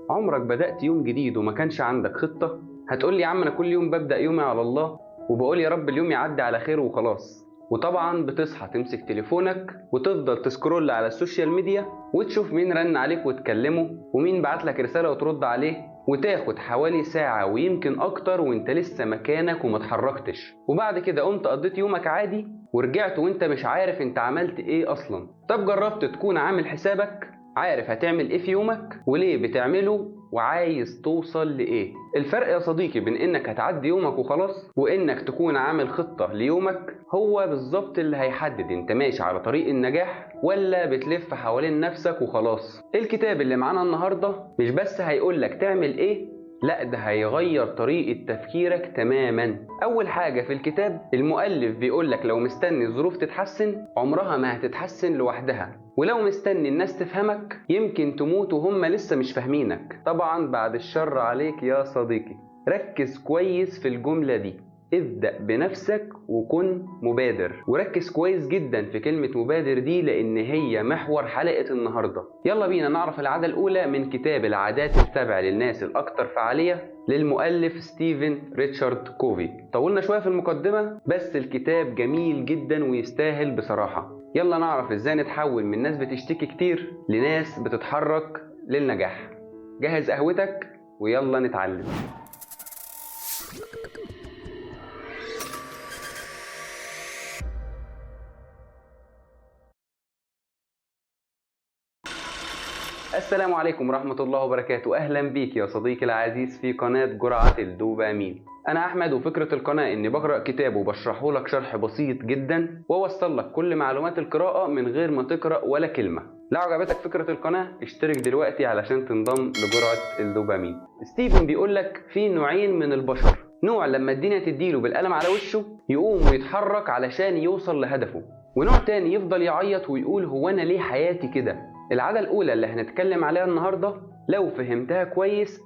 عمرك بدأت يوم جديد وما كانش عندك خطة؟ هتقولي يا عم أنا كل يوم ببدأ يومي على الله وبقول يا رب اليوم يعدي على خير وخلاص. وطبعا بتصحى تمسك تليفونك وتفضل تسكرول على السوشيال ميديا وتشوف مين رن عليك وتكلمه ومين بعتلك رسالة وترد عليه، وتاخد حوالي ساعة ويمكن أكتر وانت لسه مكانك ومتحركتش، وبعد كده قمت قضيت يومك عادي ورجعت وانت مش عارف انت عملت ايه أصلا. طب جربت تكون عامل حسابك؟ عارف هتعمل ايه في يومك وليه بتعمله وعايز توصل لايه؟ الفرق يا صديقي بين انك هتعدي يومك وخلاص وانك تكون عامل خطة ليومك هو بالظبط اللي هيحدد انت ماشي على طريق النجاح ولا بتلف حوالين نفسك وخلاص. الكتاب اللي معانا النهاردة مش بس هيقولك تعمل ايه، لا ده هيغير طريقة تفكيرك تماما. اول حاجة في الكتاب المؤلف بيقولك لو مستني الظروف تتحسن عمرها ما هتتحسن لوحدها، ولو مستني الناس تفهمك يمكن تموت وهم لسه مش فاهمينك. طبعا بعد الشر عليك يا صديقي. ركز كويس في الجملة دي، ابدأ بنفسك وكن مبادر. وركز كويس جدا في كلمة مبادر دي لأن هي محور حلقة النهاردة. يلا بينا نعرف العادة الأولى من كتاب العادات السبع للناس الأكثر فعالية للمؤلف ستيفن ريتشارد كوفي. طولنا شوية في المقدمة بس الكتاب جميل جدا ويستاهل بصراحة. يلا نعرف ازاي نتحول من ناس بتشتكي كتير لناس بتتحرك للنجاح. جهز قهوتك ويلا نتعلم. السلام عليكم ورحمة الله وبركاته. أهلا بيك يا صديقي العزيز في قناة جرعة الدوبامين. أنا أحمد وفكرة القناة إني بقرأ كتاب وبشرحه لك شرح بسيط جدا وأوصل لك كل معلومات القراءة من غير ما تقرأ ولا كلمة. لو عجبتك فكرة القناة اشترك دلوقتي علشان تنضم لجرعة الدوبامين. ستيفن بيقولك في نوعين من البشر، نوع لما الدنيا تديله بالقلم على وشه يقوم ويتحرك علشان يوصل لهدفه، ونوع تاني يفضل يعيط ويقول هو أنا ليه حياتي كده. العادة الأولى اللي هنتكلم عليها النهاردة لو فهمتها كويس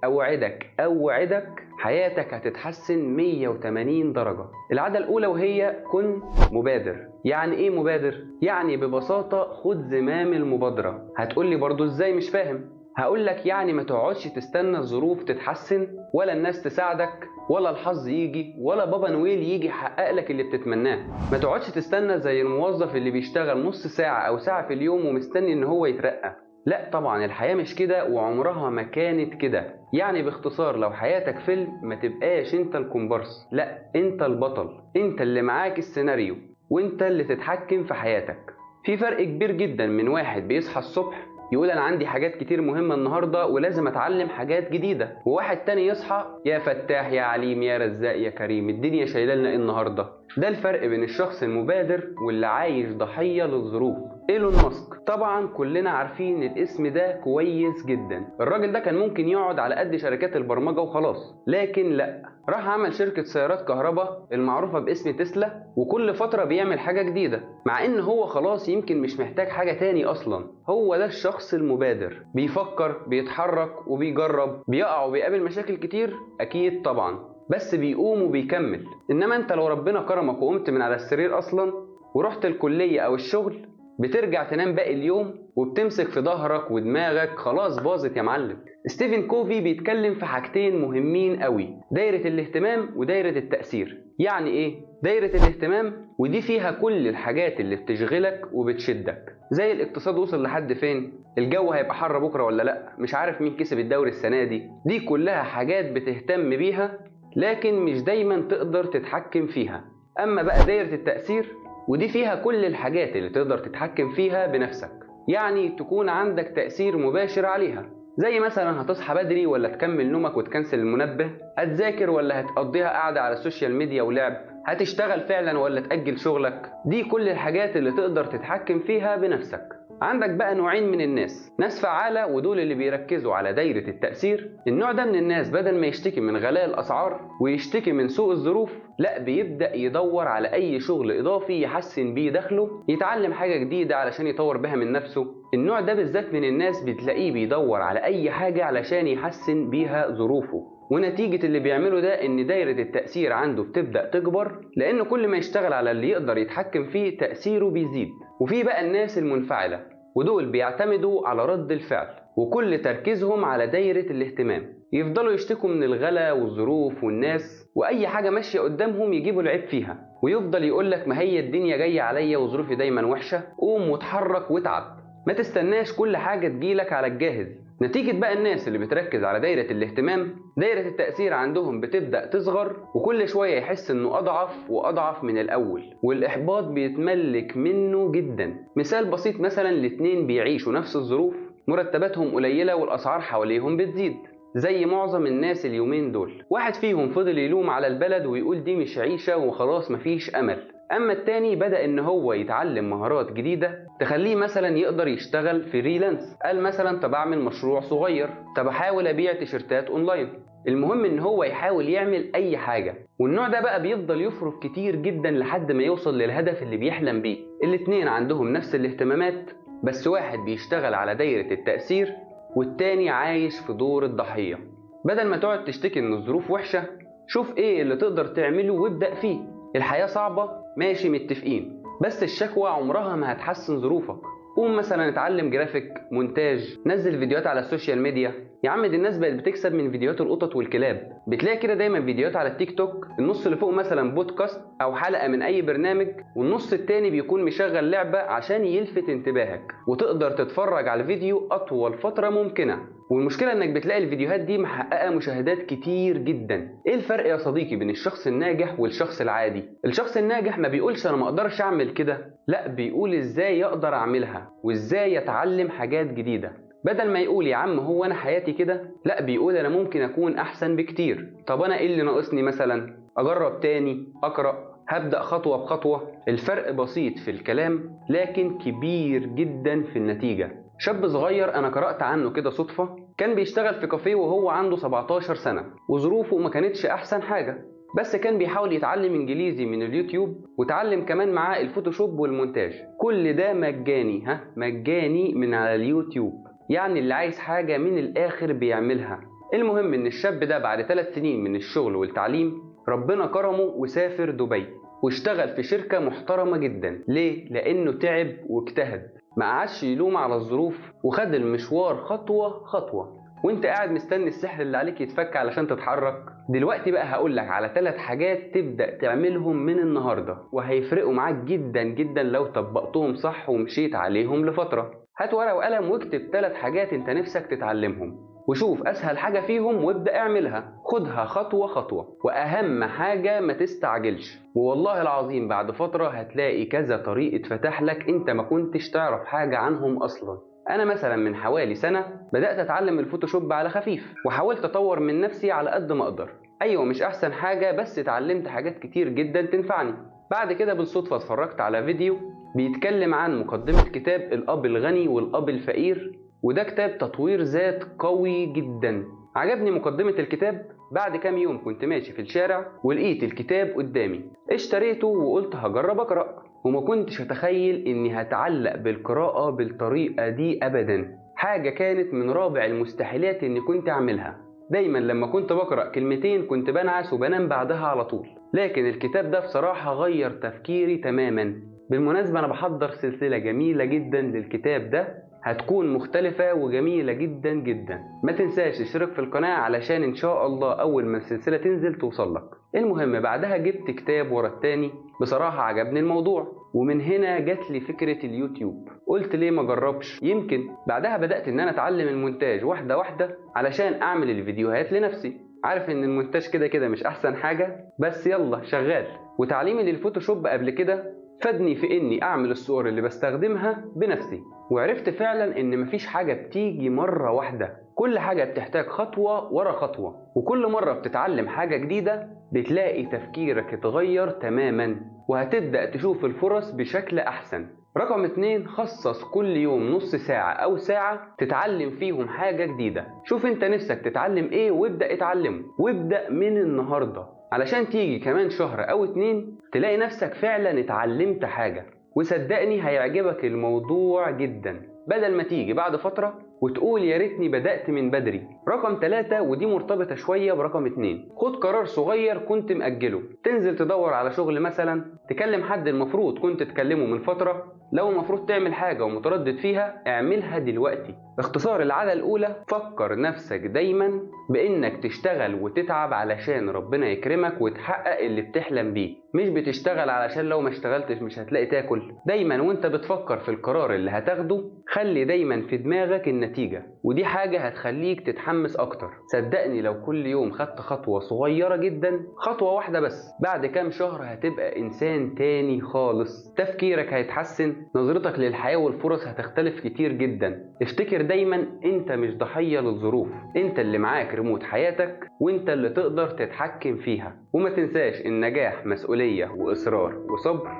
أوعدك حياتك هتتحسن 180 درجة. العادة الأولى وهي كن مبادر. يعني إيه مبادر؟ يعني ببساطة خد زمام المبادرة. هتقولي برضو إزاي مش فاهم؟ هقولك يعني ما تقعدش تستنى الظروف تتحسن ولا الناس تساعدك ولا الحظ يجي ولا بابا نويل يجي يحقق لك اللي بتتمناه. ما تقعدش تستنى زي الموظف اللي بيشتغل نص ساعة أو ساعة في اليوم ومستني إن هو يترقى. لا طبعا الحياة مش كده وعمرها ما كانت كده. يعني باختصار لو حياتك فيلم ما تبقاش انت الكومبارس، لا انت البطل، انت اللي معاك السيناريو وانت اللي تتحكم في حياتك. في فرق كبير جدا من واحد بيصحى الصبح يقول انا عندي حاجات كتير مهمة النهاردة ولازم اتعلم حاجات جديدة، وواحد تاني يصحى يا فتاح يا عليم يا رزاق يا كريم الدنيا شايله لنا النهاردة. ده الفرق بين الشخص المبادر واللي عايش ضحية للظروف. ايلون ماسك طبعا كلنا عارفين الاسم ده كويس جدا. الراجل ده كان ممكن يقعد على قد شركات البرمجة وخلاص، لكن لا، راح عمل شركة سيارات كهرباء المعروفة باسم تسلا، وكل فترة بيعمل حاجة جديدة مع ان هو خلاص يمكن مش محتاج حاجة تاني اصلا. هو ده الشخص المبادر، بيفكر بيتحرك وبيجرب، بيقع وبيقابل مشاكل كتير اكيد طبعا بس بيقوم وبيكمل. انما انت لو ربنا كرمك وقمت من على السرير اصلا ورحت الكلية او الشغل بترجع تنام باقي اليوم وبتمسك في ظهرك ودماغك خلاص باظت يا معلم. ستيفن كوفي بيتكلم في حاجتين مهمين قوي، دايرة الاهتمام ودايرة التأثير. يعني ايه دايرة الاهتمام؟ ودي فيها كل الحاجات اللي بتشغلك وبتشدك، زي الاقتصاد وصل لحد فين، الجو هيبقى حر بكرة ولا لا، مش عارف مين كسب الدوري السنة دي. دي كلها حاجات بتهتم بيها لكن مش دايما تقدر تتحكم فيها. اما بقى دايرة التأثير ودي فيها كل الحاجات اللي تقدر تتحكم فيها بنفسك، يعني تكون عندك تأثير مباشر عليها. زي مثلا هتصحى بدري ولا تكمل نومك وتكنسل المنبه، هتذاكر ولا هتقضيها قاعدة على السوشيال ميديا ولعب، هتشتغل فعلا ولا تأجل شغلك. دي كل الحاجات اللي تقدر تتحكم فيها بنفسك. عندك بقى نوعين من الناس، ناس فعالة ودول اللي بيركزوا على دايرة التأثير. النوع ده من الناس بدل ما يشتكي من غلاء الأسعار ويشتكي من سوء الظروف، لا بيبدأ يدور على أي شغل إضافي يحسن بيه دخله، يتعلم حاجة جديدة علشان يطور بها من نفسه. النوع ده بالذات من الناس بتلاقيه بيدور على أي حاجة علشان يحسن بيها ظروفه، ونتيجة اللي بيعمله ده ان دايرة التأثير عنده بتبدأ تكبر، لان كل ما يشتغل على اللي يقدر يتحكم فيه تأثيره بيزيد. وفي بقى الناس المنفعلة، ودول بيعتمدوا على رد الفعل وكل تركيزهم على دايرة الاهتمام. يفضلوا يشتكوا من الغلا والظروف والناس وأي حاجة ماشية قدامهم يجيبوا العيب فيها، ويفضل يقولك ما هي الدنيا جاية عليا وظروفي دايما وحشة، قوم واتحرك واتعب، ما تستناش كل حاجة تجيلك على الجاهز. نتيجة بقى الناس اللي بتركز على دايرة الاهتمام، دايرة التأثير عندهم بتبدأ تصغر، وكل شوية يحس انه أضعف وأضعف من الأول، والإحباط بيتملك منه جدا. مثال بسيط مثلا لاتنين بيعيشوا نفس الظروف، مرتباتهم قليلة والأسعار حواليهم بتزيد زي معظم الناس اليومين دول. واحد فيهم فضل يلوم على البلد ويقول دي مش عيشة وخلاص مفيش أمل، أما التاني بدأ إن هو يتعلم مهارات جديدة تخليه مثلا يقدر يشتغل فريلانس. قال مثلا طب أعمل مشروع صغير، طب أحاول أبيع تيشيرتات أونلاين. المهم إن هو يحاول يعمل أي حاجة، والنوع ده بقى بيفضل يفرق كتير جدا لحد ما يوصل للهدف اللي بيحلم بيه. الاتنين عندهم نفس الاهتمامات، بس واحد بيشتغل على دايرة التأثير والتاني عايش في دور الضحية. بدل ما تقعد تشتكي إن الظروف وحشة، شوف إيه اللي تقدر تعمله وابدأ فيه. الحياة صعبة ماشي متفقين، بس الشكوى عمرها ما هتحسن ظروفك. قوم مثلا اتعلم جرافيك، مونتاج، نزل فيديوهات على السوشيال ميديا. يا عم دي الناس بقت بتكسب من فيديوهات القطط والكلاب. بتلاقي كده دايما فيديوهات على التيك توك، النص اللي فوق مثلا بودكاست او حلقة من اي برنامج، والنص التاني بيكون مشغل لعبة عشان يلفت انتباهك، وتقدر تتفرج على الفيديو اطول فترة ممكنة. والمشكلة انك بتلاقي الفيديوهات دي محققة مشاهدات كتير جدا. ايه الفرق يا صديقي بين الشخص الناجح والشخص العادي؟ الشخص الناجح ما بيقولش انا ما اقدرش اعمل كده، لا بيقول ازاي اقدر اعملها وازاي اتعلم حاجات جديدة. بدل ما يقول يا عم هو انا حياتي كده، لا بيقول انا ممكن اكون احسن بكتير. طب انا ايه اللي ناقصني؟ مثلا اجرب تاني، اقرأ، هبدأ خطوة بخطوة. الفرق بسيط في الكلام لكن كبير جدا في النتيجة. شاب صغير انا قرأت عنه كده صدفة، كان بيشتغل في كافيه وهو عنده 17 سنة، وظروفه ما كانتش احسن حاجة، بس كان بيحاول يتعلم انجليزي من اليوتيوب، وتعلم كمان معاه الفوتوشوب والمونتاج. كل ده مجاني، مجاني من على اليوتيوب. يعني اللي عايز حاجة من الاخر بيعملها. المهم ان الشاب ده بعد 3 سنين من الشغل والتعليم ربنا كرمه وسافر دبي، واشتغل في شركة محترمة جدا. ليه؟ لانه تعب واجتهد، ما قعدش يلوم على الظروف، وخد المشوار خطوة خطوة. وانت قاعد مستني السحر اللي عليك يتفك علشان تتحرك؟ دلوقتي بقى هقولك على 3 حاجات تبدأ تعملهم من النهاردة، وهيفرقوا معاك جدا جدا لو طبقتهم صح ومشيت عليهم لفترة. هات ورقة وقلم واكتب 3 حاجات انت نفسك تتعلمهم، وشوف اسهل حاجة فيهم وابدأ اعملها. خدها خطوة خطوة، واهم حاجة ما تستعجلش. والله العظيم بعد فترة هتلاقي كذا طريق اتفتح لك انت ما كنتش تعرف حاجة عنهم اصلا. انا مثلا من حوالي سنة بدأت اتعلم الفوتوشوب على خفيف، وحاولت اطور من نفسي على قد ما اقدر. ايوه مش احسن حاجة، بس اتعلمت حاجات كتير جدا تنفعني. بعد كده بالصدفة اتفرجت على فيديو بيتكلم عن مقدمة كتاب الاب الغني والاب الفقير، وده كتاب تطوير ذات قوي جدا. عجبني مقدمة الكتاب. بعد كام يوم كنت ماشي في الشارع ولقيت الكتاب قدامي، اشتريته وقلت هجرب اقرأ. وما كنتش اتخيل اني هتعلق بالقراءة بالطريقة دي ابدا. حاجة كانت من رابع المستحيلات اني كنت اعملها. دايما لما كنت بقرأ كلمتين كنت بنعس وبنام بعدها على طول، لكن الكتاب ده بصراحة غير تفكيري تماما. بالمناسبة انا بحضر سلسلة جميلة جدا للكتاب ده، هتكون مختلفة وجميلة جدا جدا. ما تنساش تشترك في القناة علشان ان شاء الله اول ما السلسلة تنزل توصلك. المهم بعدها جبت كتاب ورا التاني، بصراحة عجبني الموضوع، ومن هنا جات لي فكرة اليوتيوب. قلت ليه ما جربش، يمكن. بعدها بدأت ان انا اتعلم المونتاج واحدة واحدة علشان اعمل الفيديوهات لنفسي. عارف ان المونتاج كده كده مش احسن حاجة، بس يلا شغال. وتعليمي للفوتوشوب قبل كده فادني في اني اعمل الصور اللي بستخدمها بنفسي، وعرفت فعلا ان مفيش حاجة بتيجي مرة واحدة، كل حاجة بتحتاج خطوة ورا خطوة. وكل مرة بتتعلم حاجة جديدة بتلاقي تفكيرك اتغير تماما، وهتبدأ تشوف الفرص بشكل احسن. رقم 2، خصص كل يوم نص ساعة او ساعة تتعلم فيهم حاجة جديدة. شوف انت نفسك تتعلم ايه وابدأ اتعلمه، وابدأ من النهاردة، علشان تيجي كمان شهر او 2 تلاقي نفسك فعلا اتعلمت حاجة. وصدقني هيعجبك الموضوع جدا، بدل ما تيجي بعد فترة وتقول يا ريتني بدأت من بدري. رقم 3 ودي مرتبطة شوية برقم 2، خد قرار صغير كنت مأجله. تنزل تدور على شغل مثلا، تكلم حد المفروض كنت تكلمه من فترة. لو المفروض تعمل حاجة ومتردد فيها، اعملها دلوقتي. باختصار العادة الأولى، فكر نفسك دايما بإنك تشتغل وتتعب علشان ربنا يكرمك وتحقق اللي بتحلم بيه، مش بتشتغل علشان لو ما اشتغلتش مش هتلاقي تاكل. دايما وانت بتفكر في القرار اللي هتاخده، خلي دايما في دماغك النتيجة، ودي حاجة هتخليك تتحمس أكتر. صدقني لو كل يوم خدت خطوة صغيرة جدا، خطوة واحدة بس، بعد كام شهر هتبقى إنسان تاني خالص. تفكيرك هيتحسن، نظرتك للحياة والفرص هتختلف كتير جدا. افتكر دايما انت مش ضحية للظروف، انت اللي معاك ريموت حياتك، وانت اللي تقدر تتحكم فيها. وما تنساش النجاح مسؤولية وإصرار وصبر،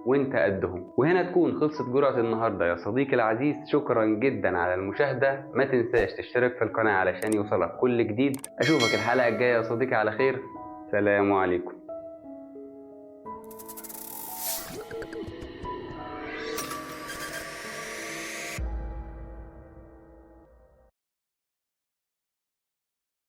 وانت قدهم. وهنا تكون خلصت جرعة النهاردة يا صديقي العزيز. شكرا جدا على المشاهدة. ما تنساش تشترك في القناة علشان يوصلك كل جديد. اشوفك الحلقة الجاية يا صديقي على خير. سلام عليكم.